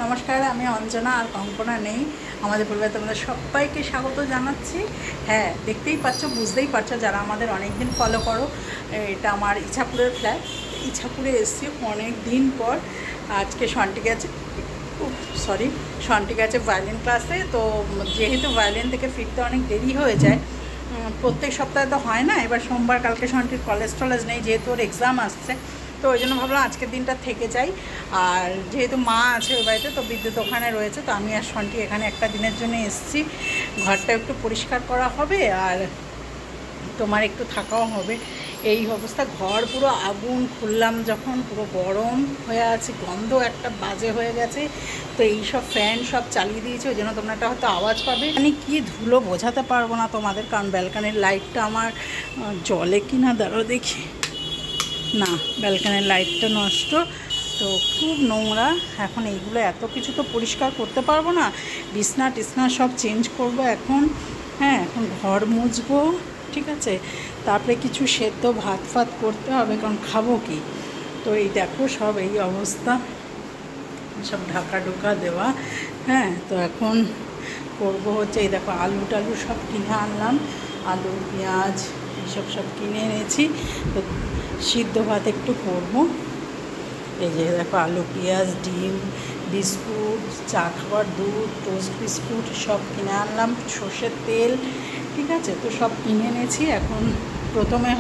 নমস্কার, আমি অঞ্জনা আর কঙ্কনা নেই আমাদের পরিবারে। তোমাদের সবাইকে স্বাগত জানাচ্ছি। হ্যাঁ, দেখতেই পাচ্ছ, বুঝতেই পারছো যারা আমাদের অনেক দিন ফলো করো। এটা আমার ইছাপুরের ফ্ল্যাট। ইছাপুরে এসেছি অনেক দিন পর। আজকে সন্টি গেছে ভায়োলিন ক্লাসে। তো যেহেতু ভায়োলিন থেকে ফিরতে অনেক দেরি হয়ে যায়, প্রত্যেক সপ্তাহে তো হয় না। এবার সোমবার, কালকে সন্টির কলেজ নেই, যেহেতু ওর এক্সাম আসছে, তো ওই জন্য ভাবলাম আজকের দিনটা থেকে যাই। আর যেহেতু মা আছে ওই বাড়িতে, তো বিদ্যুৎ ওখানে রয়েছে, তো আমি আর সন্টি এখানে একটা দিনের জন্য এসেছি। ঘরটা একটু পরিষ্কার করা হবে আর তোমার একটু থাকাও হবে। এই অবস্থা, ঘর পুরো আগুন। খুললাম যখন পুরো গরম হয়ে আছে, গন্ধ একটা বাজে হয়ে গেছে। তো এইসব ফ্যান সব চালিয়ে দিয়েছে, ওই জন্য তোমরা একটা হয়তো আওয়াজ পাবে। মানে কি ধুলো বোঝাতে পারবো না তোমাদের, কারণ ব্যালকানির লাইটটা আমার জলে কিনা দাঁড়াও দেখি। না, ব্যালকানির লাইটটা নষ্ট, তো খুব নোংরা। এখন এইগুলো এত কিছু তো পরিষ্কার করতে পারবো না। বিছনা টিছনা সব চেঞ্জ করব এখন। হ্যাঁ, এখন ঘর মুছবো, ঠিক আছে। তারপরে কিছু সেদ্ধ ভাত ফাত করতে হবে, কারণ খাবো কি। তো এই দেখো সব এই অবস্থা, সব ঢাকা ঢোকা দেওয়া। হ্যাঁ, তো এখন করবো হচ্ছে, এই দেখো আলু টালু সব কিনে আনলাম, আলু পেঁয়াজ এসব সব কিনে এনেছি। তো সিদ্ধ ভাত একটু করবো। এই যে দেখো আলু পেঁয়াজ, ডিম, বিস্কুট, চা খাবার দুধ, টোস্ট বিস্কুট সব কিনে আনলাম, সর্ষের তেল, ঠিক আছে। তো সব কিনে এনেছি। এখন প্রথমে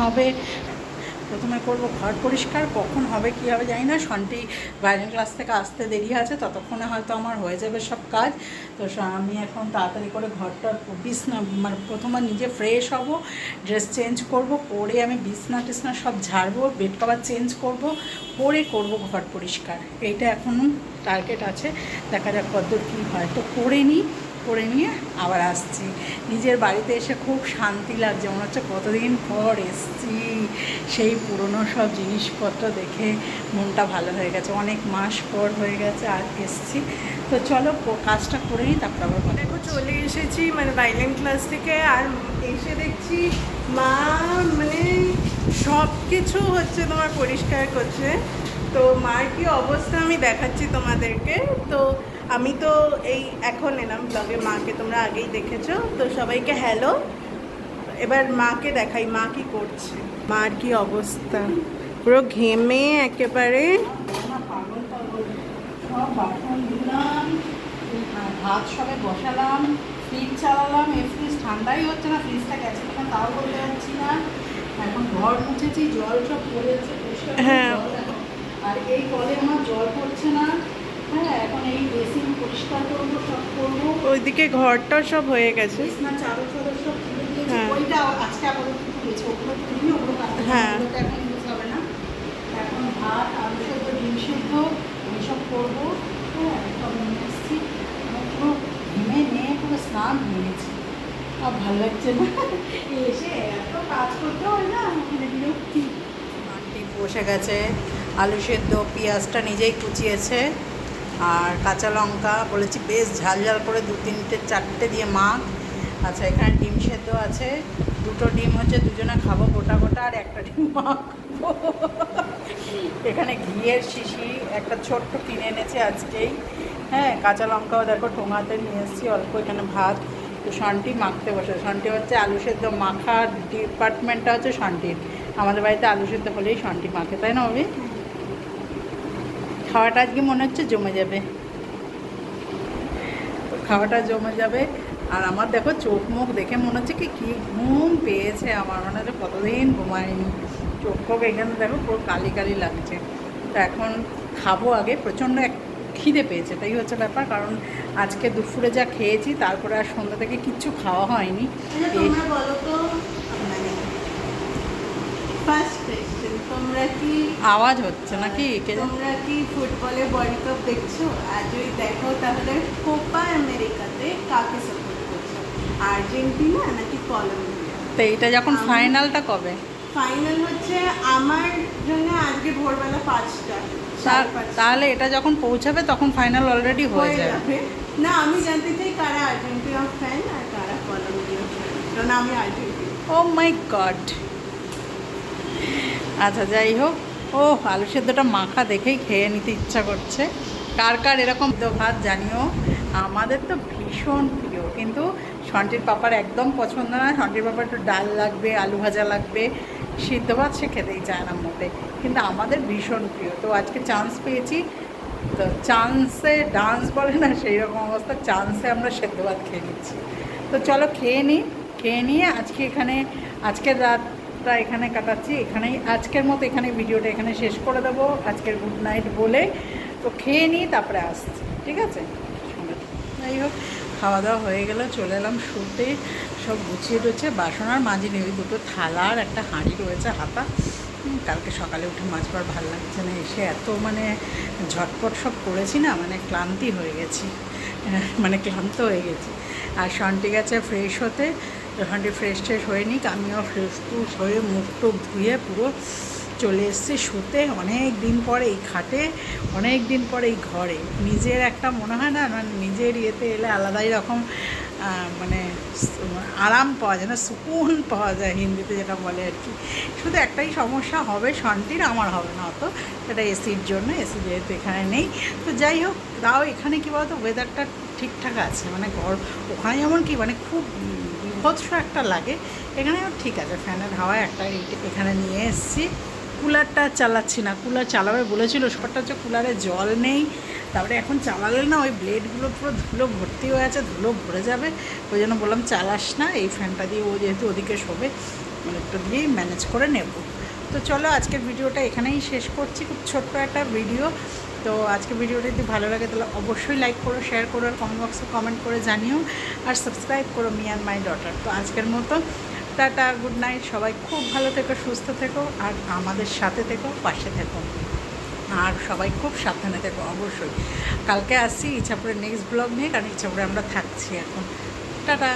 করব ঘর পরিষ্কার। কখন হবে কী হবে জানি না। সন্টি ভায়োলিন ক্লাস থেকে আসতে দেরি আছে, ততক্ষণে হয়তো আমার হয়ে যাবে সব কাজ। তো আমি এখন তাড়াতাড়ি করে ঘরটা বিছনা, মানে প্রথমে নিজে ফ্রেশ হব, ড্রেস চেঞ্জ করব, করে আমি বিছনা টিছনা সব ঝাড়বো, বেড কভার চেঞ্জ করব, করে করব ঘর পরিষ্কার। এইটা এখনও টার্গেট আছে, দেখা যাক কতদূর কী হয়। তো করে নিয়ে আবার আসছি। নিজের বাড়িতে এসে খুব শান্তি লাগছে, মনে হচ্ছে কতদিন পর এসছি। সেই পুরনো সব জিনিসপত্র দেখে মনটা ভালো হয়ে গেছে, অনেক মাস পর হয়ে গেছে আর এসছি। তো চলো কাজটা করে নিই, তারপর আবার দেখো চলে এসেছি মানে ভায়োলিন ক্লাস থেকে। আর এসে দেখছি মা মানে সব কিছু হচ্ছে তোমার পরিষ্কার করছে। তো মার কি অবস্থা আমি দেখাচ্ছি তোমাদেরকে। তো আমি তো এই এখন এলাম ব্লগে, মাকে তোমরা আগেই দেখেছো। তো সবাইকে হ্যালো। এবার মাকে দেখাই মা কি করছে। মার কি অবস্থা, পুরো ঘেমে একেবারে। সব বাসন ধুলাম, ভাত সবে বসালাম, ফ্রিজ চালালাম। এই ফ্রিজ ঠান্ডাই হচ্ছে না, ফ্রিজটা গেছে কিনা তাও বলতে পারছি না। এখন ঘর মুছেছি, জল সব পড়েছে, হ্যাঁ, আর এই কলে আমার জল পড়ছে না। হ্যাঁ, এখন এই বেসিন পরিষ্কার করবো, সব করবো। ওইদিকে ঘরটা সব হয়ে গেছে। চাদর ফাদর সব তুলে দিয়েছি। হ্যাঁ, ওইটা আজকে আপাতত তুলেছি, ওগুলো তুলিনি, ওগুলো হ্যাঁ এখন ইউজ হবে না। এখন ভাত, আলু সেদ্ধ, ডিম সেদ্ধ এইসব করবো। হ্যাঁ, সব নিয়ে এসেছি। পুরো ঘেমে পুরো স্নান হয়ে গেছি, আর ভালো লাগছে না। এসে এত কাজ করতে হয় না, বিরক্তি। আন্টি বসে গেছে, আলু সেদ্ধ, পেঁয়াজটা নিজেই কুচিয়েছে, আর কাঁচা লঙ্কা বলেছি বেশ ঝাল ঝাল করে 2-3-4টে দিয়ে মাখ। আচ্ছা, এখানে ডিম সেদ্ধ আছে, 2টো ডিম হচ্ছে দুজনে খাবো গোটা গোটা, আর একটা ডিম মাখবো। এখানে ঘিয়ের শিশি একটা ছোট্ট কিনে এনেছে আজকেই। হ্যাঁ, কাঁচা লঙ্কাও দেখো ঠোঙাতে নিয়ে এসেছি অল্প। এখানে ভাত, তো সন্টি মাখতে বসে। সন্টি হচ্ছে আলু সেদ্ধ মাখার ডিপার্টমেন্টটা হচ্ছে সন্টির। আমাদের বাড়িতে আলু সেদ্ধ হলেই সন্টি মাখে, তাই না ওই খাওয়াটা আজকে মনে হচ্ছে জমে যাবে, খাওয়াটা জমে যাবে। আর আমার দেখো চোখ মুখ দেখে মনে হচ্ছে কি ঘুম পেয়েছে আমার, মনে হচ্ছে কতদিন ঘুমায়নি। চোখ মুখ এখানে দেখো পুরো কালি কালি লাগছে। তো এখন খাবো আগে, প্রচণ্ড খিদে পেয়েছে, তাই হচ্ছে ব্যাপার। কারণ আজকে দুপুরে যা খেয়েছি, তারপরে আর সন্ধ্যা থেকে কিচ্ছু খাওয়া হয়নি। বলো তো, ফার্স্ট কোয়েশ্চেন, তোমরা কি আওয়াজ হচ্ছে নাকি? তোমরা কি ফুটবলে ওয়ার্ল্ড কাপ দেখছো? আর যদি দেখো তাহলে কোপা আমেরিকাতে কাকে সাপোর্ট করছো, আর্জেন্টিনা নাকি কলম্বিয়া? তো এইটা যখন ফাইনালটা কবে? ফাইনাল হচ্ছে আমার জন্য আজকে ভোরবেলা 5টা। তাহলে এটা যখন পৌঁছাবে তখন ফাইনাল অলরেডি হয়ে যাবে। না, আমি জানতে চাই কারা আর্জেন্টিনা ফ্যান আর কারা কলম্বিয়া ফ্যান, কারণ আমি আর্জেন্টিনা। ও মাই গড। আচ্ছা, যাই হোক। ও আলু সেদ্ধটা মাখা দেখেই খেয়ে নিতে ইচ্ছা করছে। কার কার এরকম ভাত জানিও। আমাদের তো ভীষণ প্রিয়, কিন্তু সন্টির পাপার একদম পছন্দ না। সন্টির পাপার একটু ডাল লাগবে, আলু ভাজা লাগবে, সিদ্ধ ভাত সে খেতেই চায় না মোটে, কিন্তু আমাদের ভীষণ প্রিয়। তো আজকে চান্স পেয়েছি, তো চান্সে ডান্স বলে না সেই রকম অবস্থা, চান্সে আমরা সেদ্ধ ভাত খেয়ে নিচ্ছি। তো চলো খেয়ে নিয়ে আজকের রাতটা এখানে কাটাচ্ছি। এখানেই আজকের মতো এখানে ভিডিওটা এখানে শেষ করে দেবো, আজকের গুড নাইট বলে। তো খেয়ে নিই, তারপরে আসছি, ঠিক আছে? যাই হোক, খাওয়া দাওয়া হয়ে গেল, চলে এলাম শুতে। সব গুছিয়ে রয়েছে, বাসন আর মাজিনি, ওই দুটো থালা আর একটা হাঁড়ি রয়েছে হাতা। কালকে সকালে উঠে মাছবার ভালো লাগছে না, এসে এত মানে ঝটপট সব করেছি না, মানে ক্লান্তি হয়ে গেছি, মানে ক্লান্ত হয়ে গেছি। আর সন্টি গেছে ফ্রেশ হতে, সন্টি ফ্রেশ হয়ে নিক, আমিও ফ্রেশ হয়ে মুখ টুক ধুয়ে পুরো চলে এসেছি শুতে। অনেক দিন পরে এই খাটে, অনেক দিন পরে এই ঘরে নিজের একটা মনে হয় না, মানে নিজের ইয়েতে এলে আলাদাই রকম মানে আরাম পাওয়া যায় না, সুকুন পাওয়া যায় হিন্দিতে যেটা বলে আর কি। শুধু একটাই সমস্যা হবে সন্টির, আমার হবে না অত, সেটা এসির জন্য, এসি যেহেতু এখানে নেই। তো যাই হোক, তাও এখানে কী বলতো ওয়েদারটা ঠিকঠাক আছে, মানে ওখানে যেমন কি মানে খুব বিভৎস একটা লাগে, এখানেও ঠিক আছে, ফ্যানের হাওয়ায় একটা এখানে নিয়ে এসেছি। কুলারটা চালাচ্ছি না, কুলার চালাবে বলেছিল, ব্যাপারটা হচ্ছে কুলারে জল নেই, তারপরে এখন চালালে না ওই ব্লেডগুলো পুরো ধুলো ভর্তি হয়ে আছে, ধুলো ভরে যাবে, ওই জন্য বললাম চালাস না, এই ফ্যানটা দিয়ে ও যেহেতু ওদিকে শোবে, মানে একটু দিয়েই ম্যানেজ করে নেব। তো চলো আজকের ভিডিওটা এখানেই শেষ করছি, খুব ছোট্ট একটা ভিডিও। তো আজকে ভিডিওটা যদি ভালো লাগে তাহলে অবশ্যই লাইক করো, শেয়ার করো, আর কমেন্ট বক্সে কমেন্ট করে জানিও, আর সাবস্ক্রাইব করো মি অ্যান্ড মাই ডটার। তো আজকের মতো টাটা, গুড নাইট, সবাই খুব ভালো থেকো, সুস্থ থেকো, আর আমাদের সাথে থেকো, পাশে থেকো, আর সবাই খুব সাবধানে থেকো অবশ্যই। কালকে আসছি ইচ্ছাপুরের নেক্সট ব্লগ নিয়ে, কারণ ইচ্ছাপুরে আমরা থাকছি এখন। টাটা।